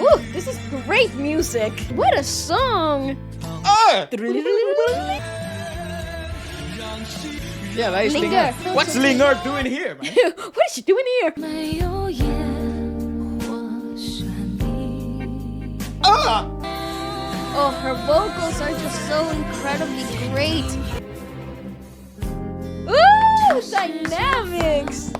Ooh, this is great music. What a song. Yeah, that is Linger. What's Linger doing here, man? What is she doing here? Oh, her vocals are just so incredibly great. Ooh, dynamics.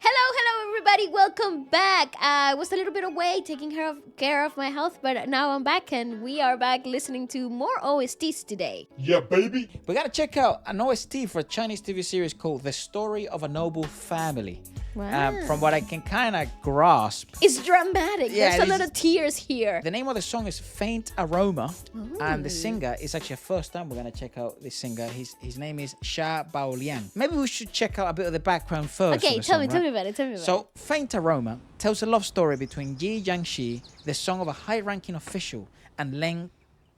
Hello everybody, welcome back. I was a little bit away taking care of my health, but now I'm back and we are back listening to more OSTs today. Yeah, baby. We gotta check out an OST for a Chinese TV series called The Story of a Noble Family. Wow. From what I can kind of grasp. It's dramatic. Yeah, There's a lot of tears here. The name of the song is Faint Aroma. And the singer is actually a first time we're going to check out this singer. His name is Xia Baoliang. Maybe we should check out a bit of the background first. Okay, tell me about it. So, Faint Aroma tells a love story between Yi Jiangxi, the son of a high-ranking official, and Leng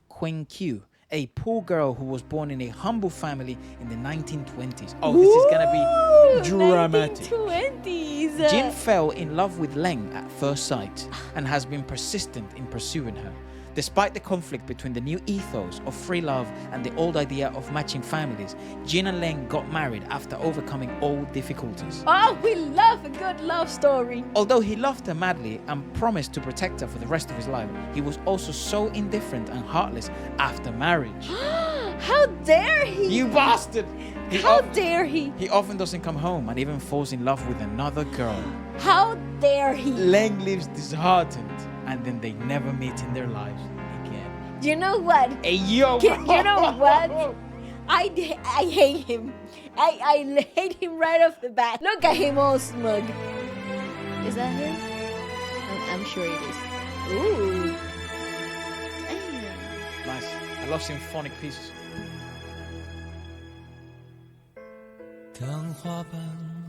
Qingqiu, a poor girl who was born in a humble family in the 1920s. Oh, this is gonna be dramatic. 1920s. Jin fell in love with Leng at first sight and has been persistent in pursuing her. Despite the conflict between the new ethos of free love and the old idea of matching families, Jin and Leng got married after overcoming all difficulties. Oh, we love a good love story. Although he loved her madly and promised to protect her for the rest of his life, he was also so indifferent and heartless after marriage. How dare he? You bastard! How dare he? He often doesn't come home and even falls in love with another girl. How dare he? Leng lives disheartened, and then they never meet in their lives again. You know what? Hey, yo! You know what? I hate him. I hate him right off the bat. Look at him all smug. Is that him? I'm sure it is. Ooh. Nice. I love symphonic pieces.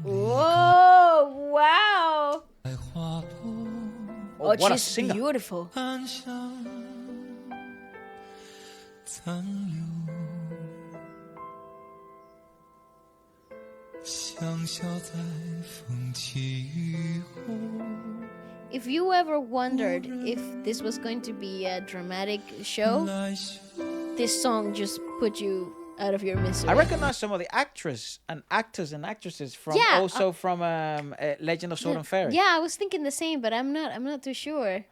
Whoa! Wow! Oh, what a she's singer. beautiful. If you ever wondered if this was going to be a dramatic show, this song just put you out of your misery. I recognize some of the actors and actresses from Legend of Sword and Fairy. Yeah, I was thinking the same, but I'm not too sure.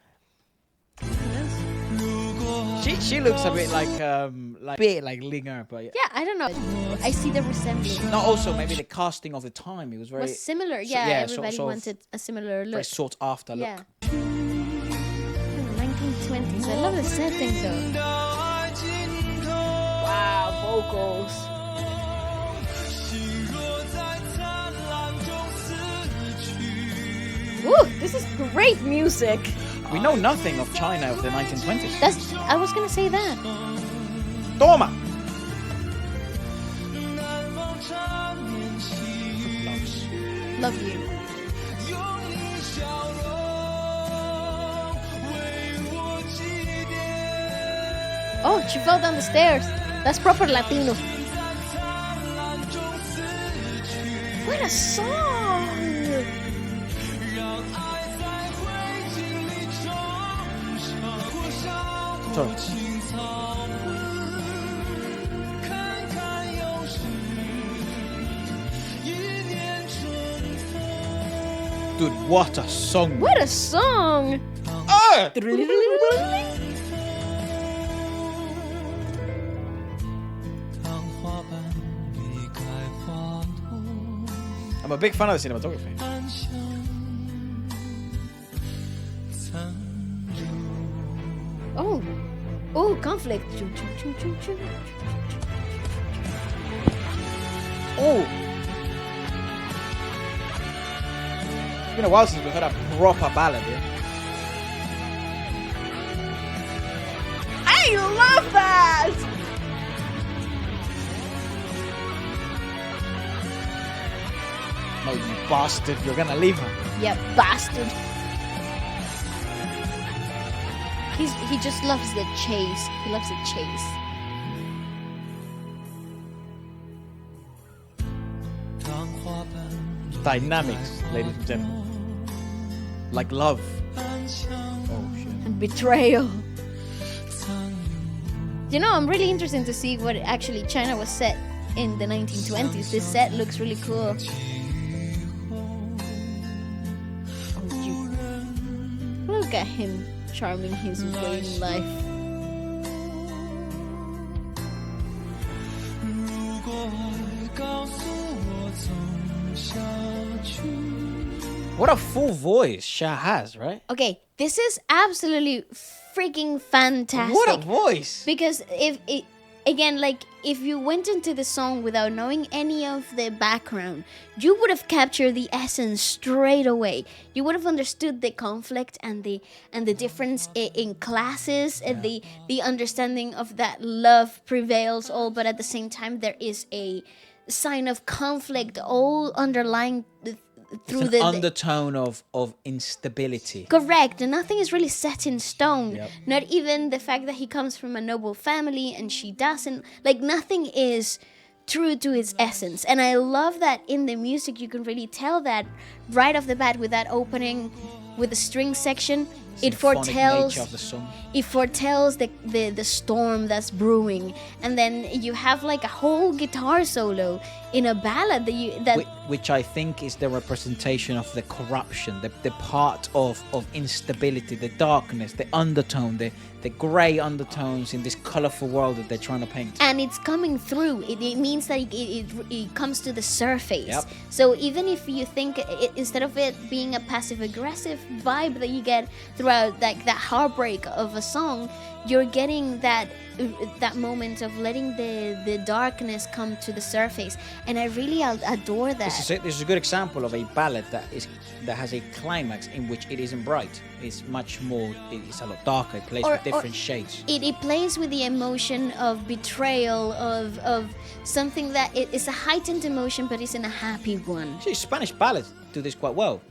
She looks a bit like Linger, but yeah, I don't know. I see the resemblance. No, also maybe the casting of the time. It was very similar. Everybody wanted a similar look. Very sought after look. Yeah. 1920s. I love the setting though. Wow, vocals. Ooh, this is great music. We know nothing of China of the 1920s. I was gonna say that. Toma! Love you. Oh, she fell down the stairs. That's proper Latino. What a song! Sorry. Dude, what a song! What a song! I'm a big fan of the cinematography. Oh, conflict. Oh! It's been a while since we've had a proper ballad here. I love that! No, you bastard, you're gonna leave her. Yeah, bastard. He just loves the chase. He loves the chase. Dynamics, ladies and gentlemen. Like love. and betrayal. You know, I'm really interested to see what actually China was set in the 1920s. This set looks really cool. Look at him charming his way in life. What a full voice Sha has, right? Okay, this is absolutely freaking fantastic. What a voice! Because if you went into the song without knowing any of the background, you would have captured the essence straight away. You would have understood the conflict and the difference in classes, the understanding of that love prevails all, but at the same time there is a sign of conflict all underlying through It's an undertone of instability. Correct. And nothing is really set in stone. Yep. Not even the fact that he comes from a noble family and she doesn't. Like, nothing is true to its essence. And I love that in the music you can really tell that right off the bat with that opening, with the string section. It foretells nature of the song. It foretells the storm that's brewing, and then you have like a whole guitar solo in a ballad Which I think is the representation of the corruption, the part of instability, the darkness, the undertone, the grey undertones in this colourful world that they're trying to paint. And it's coming through. It means that it comes to the surface. Yep. So even if you think instead of it being a passive-aggressive vibe that you get throughout like that heartbreak of a song, you're getting that moment of letting the darkness come to the surface. And I really adore that. This is a good example of a ballad that has a climax in which it isn't bright. It's much more. It's a lot darker. It plays with different shades. It plays with the emotion of betrayal, of something that is a heightened emotion, but it's in a happy one. See, Spanish ballads do this quite well.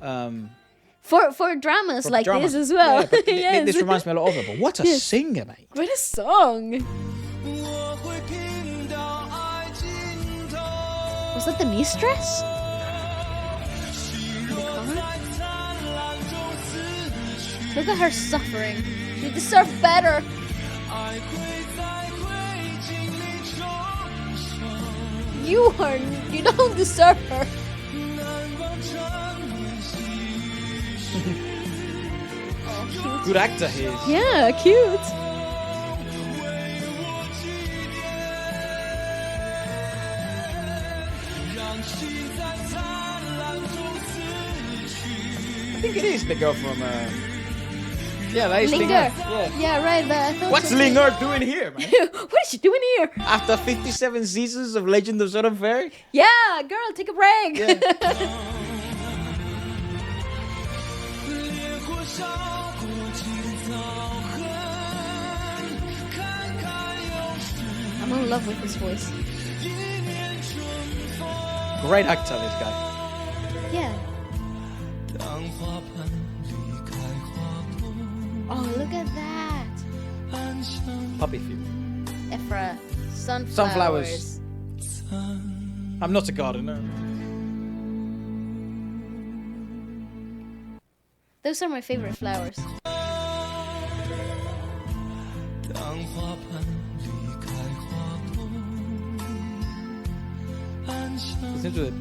For dramas like this as well. Yeah, but Yes. this reminds me a lot of it. But what a singer, mate! What a song! Was that the mistress? Look at her suffering. You deserve better. You don't deserve her. Good actor he is. Yeah, cute. I think it is the girl from. Yeah, that is Linger. Yeah. Yeah, right. But I thought What's Linger doing here, man? What is she doing here? After 57 seasons of Legend of Southern Fairy? Yeah, girl, take a break. Yeah. I'm in love with his voice. Great actor, this guy. Yeah. Oh, look at that. Puppy few. Efra, sunflowers. Sunflowers. I'm not a gardener. Those are my favorite flowers. Listen to it.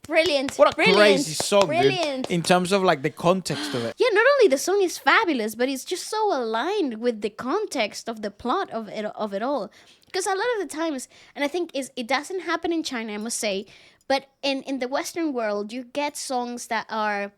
Brilliant. What a Brilliant. crazy song, Brilliant. dude. In terms of like the context of it. Yeah, not only the song is fabulous, but it's just so aligned with the context of the plot of it all. Because a lot of the times, and I think it doesn't happen in China, I must say, but in the Western world, you get songs that are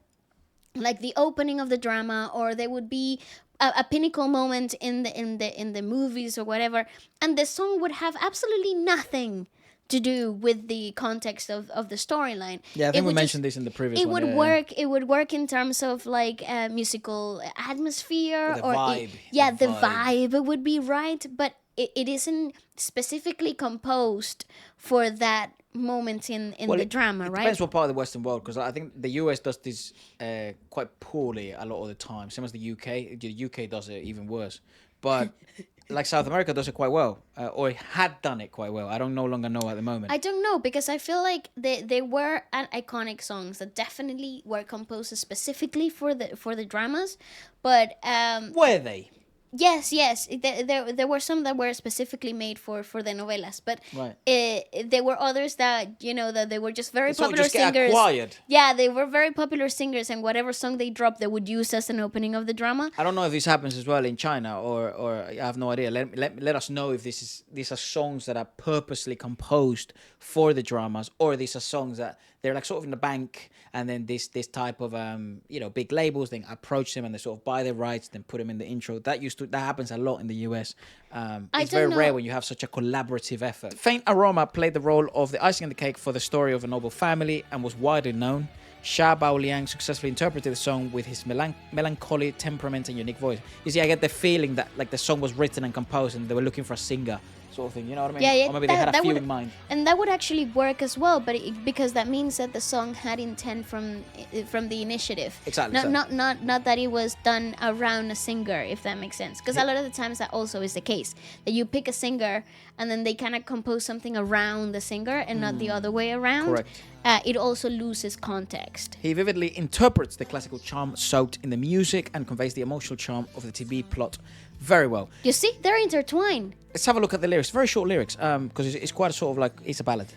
like the opening of the drama, or there would be a pinnacle moment in the movies or whatever, and the song would have absolutely nothing to do with the context of the storyline. Yeah, I think we mentioned this in the previous it one. would work. It would work in terms of like musical atmosphere The or vibe. the vibe would be right, but it isn't specifically composed for that moment in the drama, right? Depends what part of the Western world, because I think the US does this quite poorly a lot of the time. Same as the UK. The UK does it even worse. But like South America does it quite well, or had done it quite well. I don't no longer know at the moment. I don't know, because I feel like they were iconic songs that definitely were composed specifically for the dramas, but Were they? yes, there were some that were specifically made for the novelas, but Right. There were others that that they were just very Sort of popular just get singers. acquired. Yeah, they were very popular singers, and whatever song they dropped, they would use as an opening of the drama. I don't know if this happens as well in China, or I have no idea. Let us know if these are songs that are purposely composed for the dramas, or these are songs that they're like sort of in the bank, and then this type of big labels then approach them and they sort of buy the rights, then put them in the intro. That happens a lot in the US. It's very rare when you have such a collaborative effort. Faint Aroma played the role of the icing on the cake for the story of a noble family and was widely known. Xia Baoliang successfully interpreted the song with his melancholy temperament and unique voice. You see, I get the feeling that like the song was written and composed and they were looking for a singer sort of thing, you know what I mean? Yeah, Or maybe they had a few would, in mind. And that would actually work as well, but because that means that the song had intent from the initiative. Exactly. Not that it was done around a singer, if that makes sense. Because a lot of the times that also is the case, that you pick a singer and then they kind of compose something around the singer and not the other way around. Correct. It also loses context. He vividly interprets the classical charm soaked in the music and conveys the emotional charm of the TV plot very well. You see, they're intertwined. Let's have a look at the lyrics. Very short lyrics, because it's quite a sort of like, it's a ballad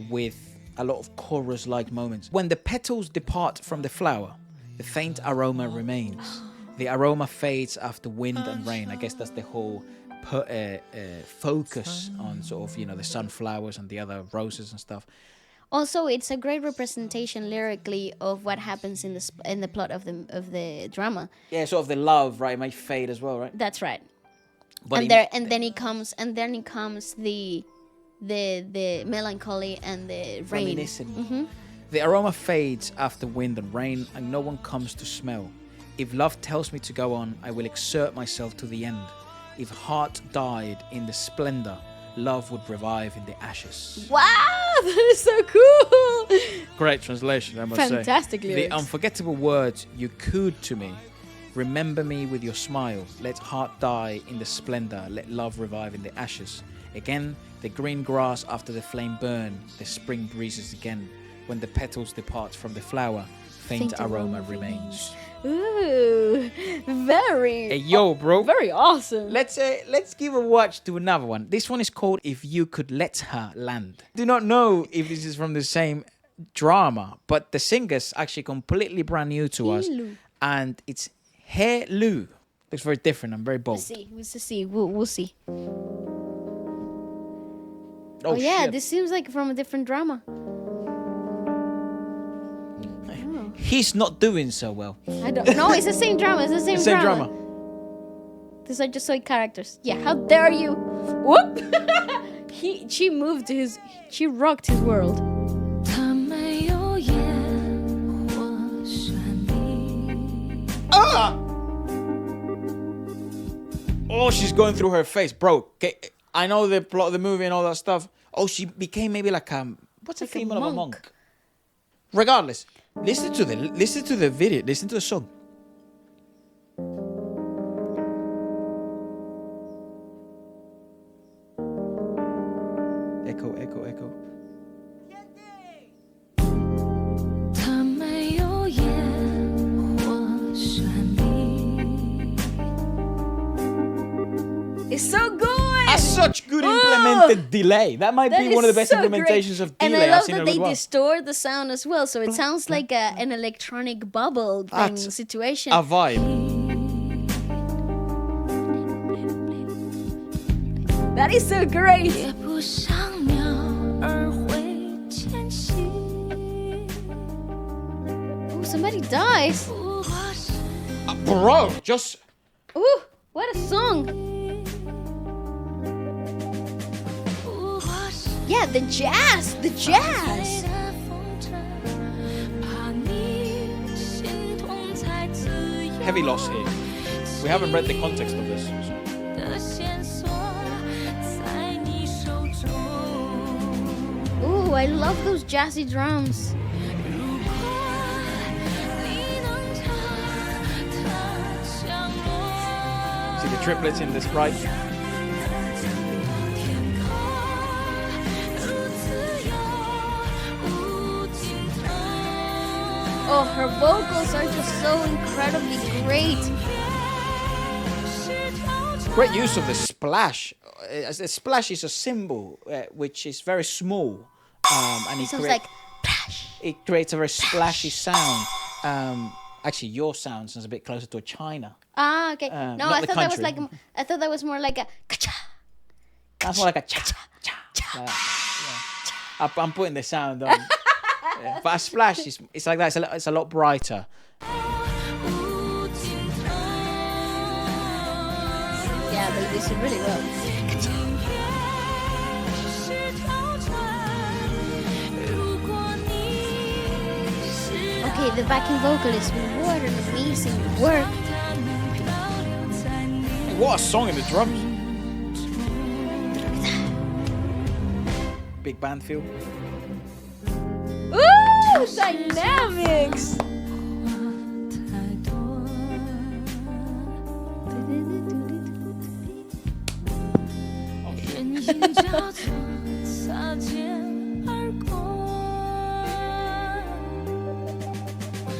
with a lot of chorus-like moments. When the petals depart from the flower, the faint aroma remains. The aroma fades after wind and rain. I guess that's the whole focus on sort of, the sunflowers and the other roses and stuff. Also, it's a great representation lyrically of what happens in the plot of the drama. Yeah, sort of the love, right? It might fade as well, right? That's right. But And then it comes the melancholy and the rain. Reminiscent. Mm-hmm. The aroma fades after wind and rain, and no one comes to smell. If love tells me to go on, I will exert myself to the end. If heart died in the splendor, love would revive in the ashes. Wow, that is so cool. Great translation, I must say. Fantastic lyrics. The unforgettable words you cooed to me. Remember me with your smile. Let heart die in the splendor. Let love revive in the ashes. Again, the green grass after the flame burn. The spring breezes again. When the petals depart from the flower, faint aroma remains. Ooh, very. Hey, yo, bro. Very awesome. Let's give a watch to another one. This one is called If You Could Let Her Land. Do not know if this is from the same drama, but the singer's actually completely brand new to us. And it's He Lu. Looks very different and very bold. We'll see. We'll see. Oh yeah, shit. this seems like from a different drama. He's not doing so well. I don't know. It's the same drama. It's the same, Same drama. drama. These are just soy characters. Yeah, how dare you? Whoop! She rocked his world. Ah! Oh, she's going through her face, bro. Okay, I know the plot of the movie and all that stuff. Oh, she became maybe like what's a female of a monk? Regardless, listen to the video, listen to the song. Echo, echo, echo. It's so good. Such good implemented delay. That might be one of the best implementations of delay. And I love I've seen that in a they little while. distort the sound as well, so it sounds like an electronic bubble thing situation. A vibe. That is so great. Oh, somebody dies. Bro, just... Ooh, what a song. Yeah, the jazz. Heavy loss here. We haven't read the context of this. Ooh, I love those jazzy drums. See the triplets in this right? Oh, her vocals are just so incredibly great. Great use of the splash. The splash is a symbol which is very small, and it Sounds like it creates a very splashy sound. Actually, your sound sounds a bit closer to a China. Ah, okay. Not No, I the thought that was country. like I thought that was more like a ka-cha. That's more like a cha cha. Like that, yeah. I'm putting the sound on. Yeah. But a splash is it's like that. It's a lot brighter. Yeah, they do it really well. Okay, the backing vocalist, what an amazing work. What a song in the drums. Big band feel. Ooh, dynamics!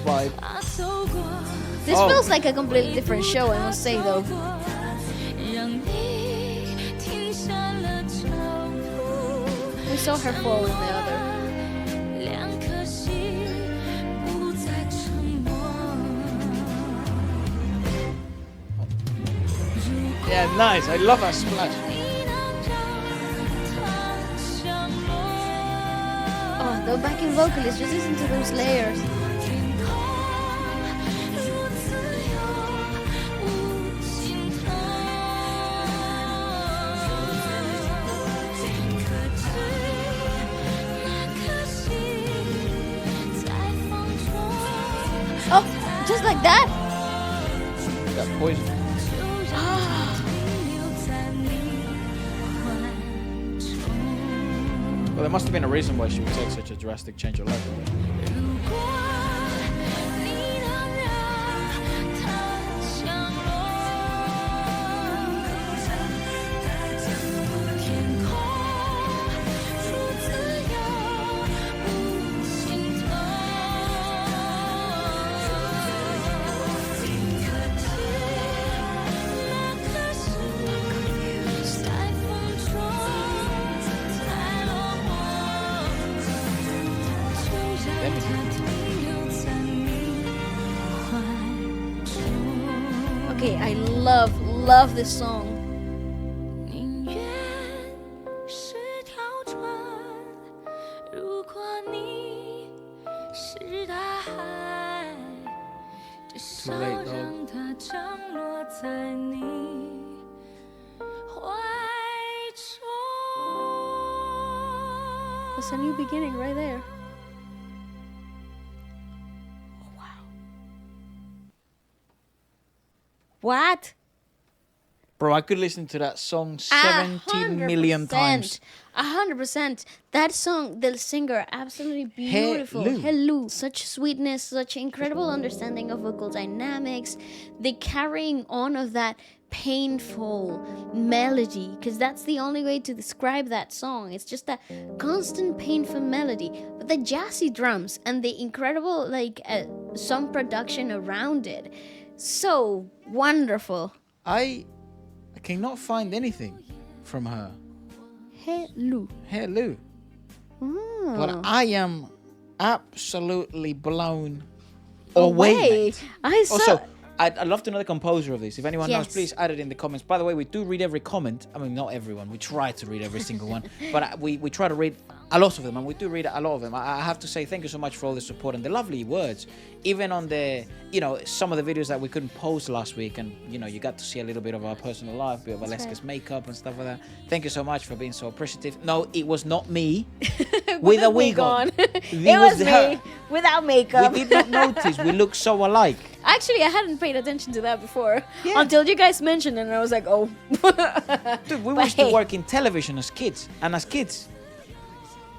Vibe. This Oh. feels like a completely different show, I must say though. We saw her fall in the other. Yeah, nice. I love that splash. Oh, the backing vocalist, just listen to those layers. Oh, just like that? That poison. Well, there must have been a reason why she would take such a drastic change of life. Okay, I love this song. Too late, dog. That's a new beginning right there. What? Bro, I could listen to that song 17 million times. 100%. That song, the singer, absolutely beautiful. Hello. Such sweetness, such incredible understanding of vocal dynamics, the carrying on of that painful melody, because that's the only way to describe that song. It's just a constant painful melody, but the jazzy drums and the incredible song production around it. So wonderful. I cannot find anything from her. Hello. But I am absolutely blown away. mate. I saw. Also, I'd love to know the composer of this. If anyone knows, Yes. please add it in the comments. By the way, we do read every comment. I mean, not everyone. We try to read every single one. But we try to read a lot of them. And we do read a lot of them. I have to say thank you so much for all the support and the lovely words. Even on the, some of the videos that we couldn't post last week. And, you got to see a little bit of our personal life, a bit of Waleska's makeup and stuff like that. Thank you so much for being so appreciative. No, it was not me with a wig on. It was me without makeup. We did not notice. We look so alike. Actually, I hadn't paid attention to that before Yeah. until you guys mentioned it, and I was like, oh. Dude, we But used to hey. work in television as kids. And as kids,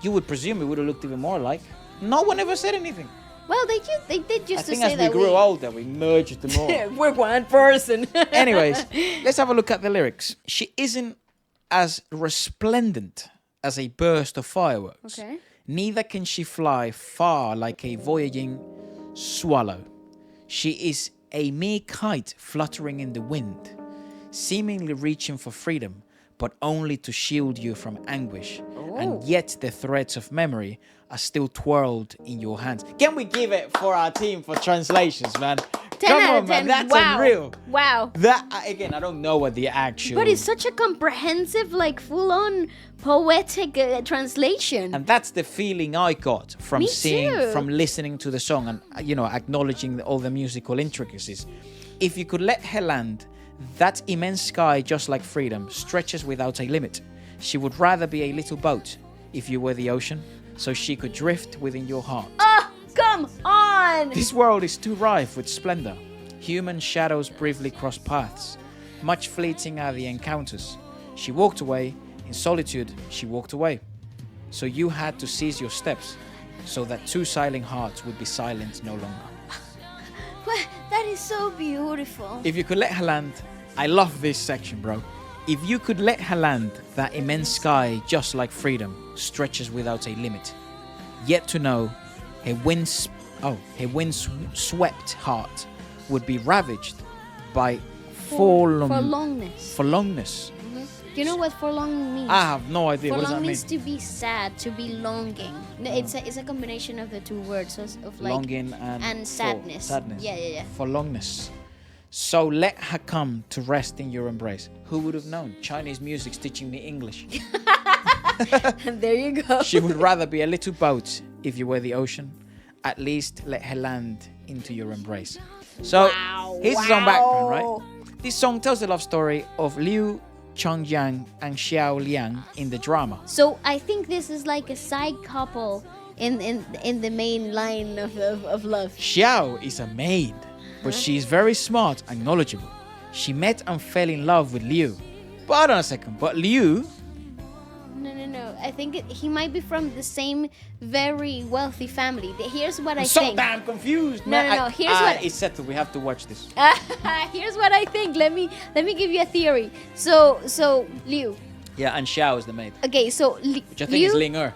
you would presume we would have looked even more alike. No one ever said anything. Well, they did I just to think say as we that grew older, we merged them all. we're one person. Anyways, let's have a look at the lyrics. She isn't as resplendent as a burst of fireworks. Okay. Neither can she fly far like a voyaging swallow. She is a mere kite fluttering in the wind, seemingly reaching for freedom, but only to shield you from anguish. And yet the threads of memory are still twirled in your hands. Can we give it for our team for translations, man? 10 Come out on, of 10. man. That's Wow. unreal. Wow. That, again, I don't know what the actual... But it's such a comprehensive, like, full-on poetic translation. And that's the feeling I got from Me seeing, too. from listening to the song and, acknowledging all the musical intricacies. If you could let her land, that immense sky, just like freedom, stretches without a limit. She would rather be a little boat if you were the ocean, so she could drift within your heart. Oh, come on! This world is too rife with splendor. Human shadows briefly cross paths. Much fleeting are the encounters. She walked away. In solitude, she walked away. So you had to seize your steps, so that two silent hearts would be silent no longer. Well, that is so beautiful. If you could let her land, I love this section, bro. If you could let her land, that immense sky, just like freedom, stretches without a limit. Yet to know, her wind-swept heart would be ravaged by Forlongness. forlongness. Do you know what forlong means? I have no idea. What does that Forlong mean? means to be sad, to be longing. No, it's a combination of the two words of like Longing and sadness. Sadness. Yeah. Forlongness. So let her come to rest in your embrace. Who would have known? Chinese music's teaching me English. And there you go. She would rather be a little boat if you were the ocean. At least let her land into your embrace. So here's the song background, right? This song tells the love story of Liu Chongyang and Xiao Liang in the drama. So I think this is like a side couple in the main line of love. Xiao is a maid, but she's very smart and knowledgeable. She met and fell in love with Liu. But hold on a second, but Liu... No. I think he might be from the same very wealthy family. Here's what I I'm so think. damn confused, No. man. Here's what it's settled. We have to watch this. Here's what I think. Let me give you a theory. So Liu. Yeah, and Xiao is the maid, Okay, so which I think is Ling Er.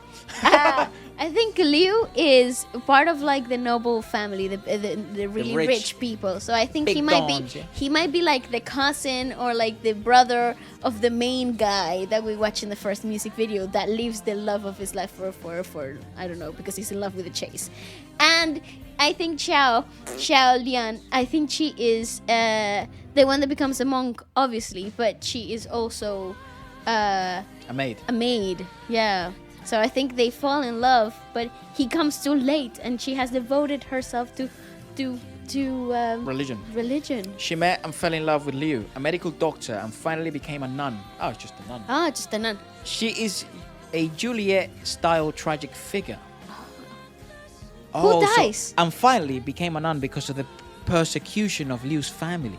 I think Liu is part of like the noble family, the really rich rich people. So I think big he might dons, be yeah. he might be like the cousin or like the brother of the main guy that we watch in the first music video that leaves the love of his life for I don't know, because he's in love with the chase. And I think Xiao Lian, I think she is the one that becomes a monk, obviously, but she is also A maid. a maid. Yeah. So I think they fall in love, but he comes too late, and she has devoted herself to Religion. religion. She met and fell in love with Liu, a medical doctor, and finally became a nun. Oh, it's just a nun. Ah, just a nun. She is a Juliet-style tragic figure. Who dies? And finally became a nun because of the persecution of Liu's family.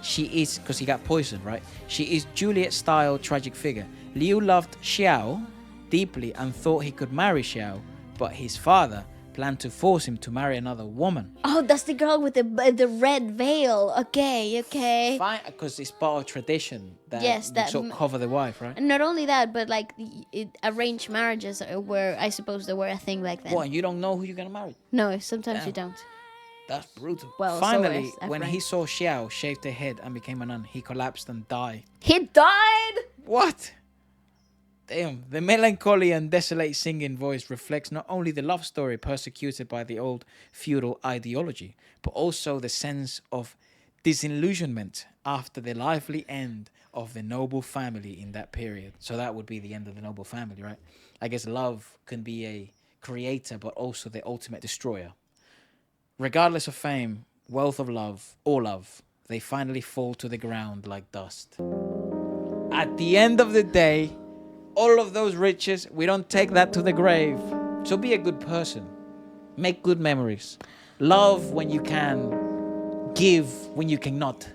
She is, because he got poisoned, right? She is Juliet-style tragic figure. Liu loved Xiao deeply and thought he could marry Xiao, but his father planned to force him to marry another woman. Oh, that's the girl with the red veil. Okay. Fine, because it's part of tradition that Yes, you that sort of cover the wife, right? And not only that, but like arranged marriages were, I suppose, there were a thing like that. What, and you don't know who you're gonna marry? No, sometimes Damn. you don't. That's brutal. Well, so finally, is when Efra. he saw Xiao shaved her head and became a nun, he collapsed and died. He died. What? Damn, the melancholy and desolate singing voice reflects not only the love story persecuted by the old feudal ideology, but also the sense of disillusionment after the lively end of the noble family in that period. So that would be the end of the noble family, right? I guess love can be a creator, but also the ultimate destroyer. Regardless of fame, wealth of love, or love, they finally fall to the ground like dust. At the end of the day, all of those riches, we don't take that to the grave. So be a good person. Make good memories. Love when you can. Give when you cannot.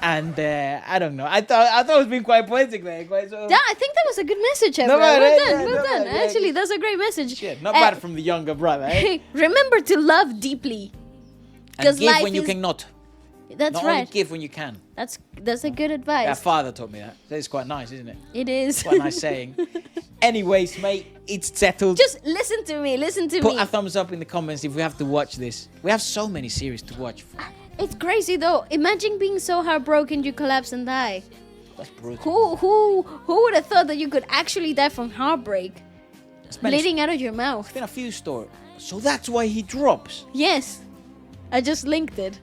And I don't know. I thought it was being quite poetic there. Quite sort of... Yeah, I think that was a good message, Efra. No, Well done. yeah. Actually, that's a great message. Shit, not bad from the younger brother, eh? Remember to love deeply. And give life when you is- cannot. That's Not right. only give when you can. That's a good Our advice. father taught me that. It's quite nice, isn't it? It is. Quite a nice saying. Anyways, mate, it's settled. Just listen to me. Listen to Put me. a thumbs up in the comments if we have to watch this. We have so many series to watch. It's crazy though. Imagine being so heartbroken you collapse and die. That's brutal. Who would have thought that you could actually die from heartbreak? Spanish- Bleeding out of your mouth. There's been a few stories. So that's why he drops. Yes. I just linked it.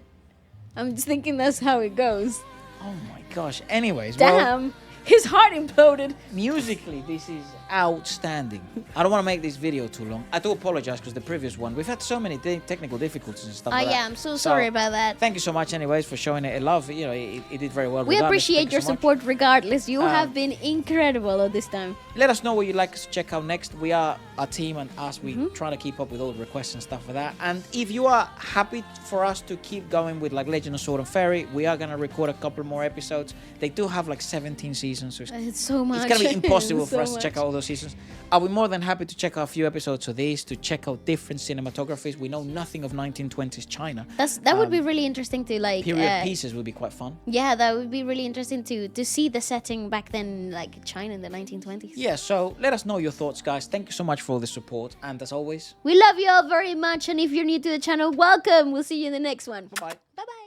I'm just thinking that's how it goes. Oh my gosh. Anyways, well, Damn. His heart imploded. musically, this is outstanding. I don't want to make this video too long. I do apologize because the previous one, we've had so many technical difficulties and stuff like that. Yeah, I'm so sorry about that. Thank you so much anyways for showing it a love. You know, it did very well. We regardless. appreciate Thank you your so much. support regardless. You have been incredible all this time. Let us know what you'd like us to check out next. We are a team and us, we try to keep up with all the requests and stuff like that. And if you are happy for us to keep going with like Legend of Sword and Fairy, we are going to record a couple more episodes. They do have like 17 seasons, so It's so much. it's going to be impossible for So us to check much. out all those seasons. I'll be more than happy to check out a few episodes of these, to check out different cinematographies. We know nothing of 1920s China. That would be really interesting to like. Period pieces would be quite fun. Yeah, that would be really interesting to see the setting back then, like China in the 1920s. Yeah, so let us know your thoughts, guys. Thank you so much for all the support. And as always, We love you all very much, and if you're new to the channel, welcome. We'll see you in the next one. bye-bye. Bye bye.